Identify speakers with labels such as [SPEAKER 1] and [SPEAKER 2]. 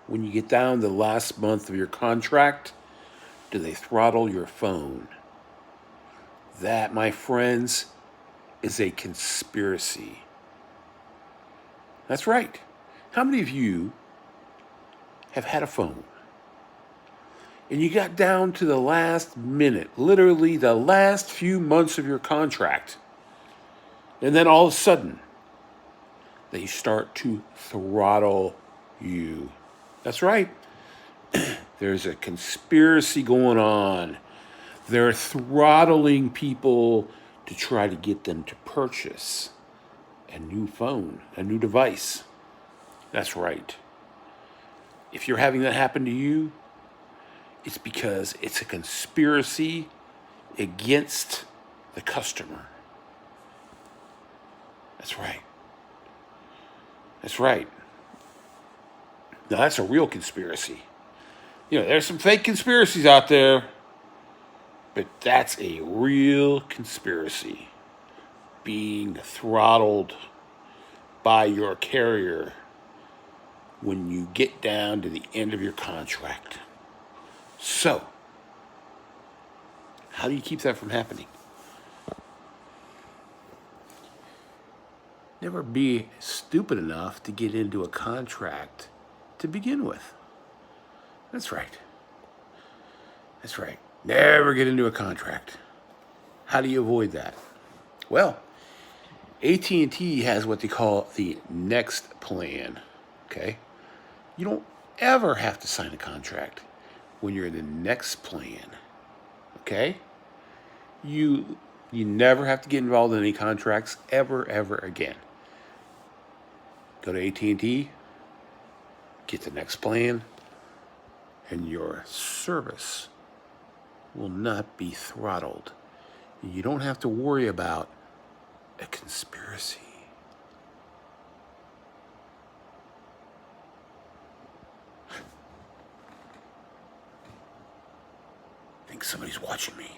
[SPEAKER 1] when you get down to the last month of your contract, do they throttle your phone? That, my friends, is a conspiracy. That's right. How many of you have had a phone and you got down to the last minute, literally the last few months of your contract, and then all of a sudden they start to throttle you? That's right. There's a conspiracy going on. They're throttling people to try to get them to purchase a new phone, a new device. That's right. If you're having that happen to you, it's because it's a conspiracy against the customer. That's right. That's right. Now, that's a real conspiracy. There's some fake conspiracies out there, but that's a real conspiracy. Being throttled by your carrier when you get down to the end of your contract. So, how do you keep that from happening? Never be stupid enough to get into a contract to begin with. That's right. That's right. Never get into a contract. How do you avoid that? Well, AT&T has what they call the next plan. Okay? You don't ever have to sign a contract when you're in the next plan. Okay? You never have to get involved in any contracts ever again. Go to AT&T, get the next plan, and your service will not be throttled. You don't have to worry about a conspiracy. I think somebody's watching me.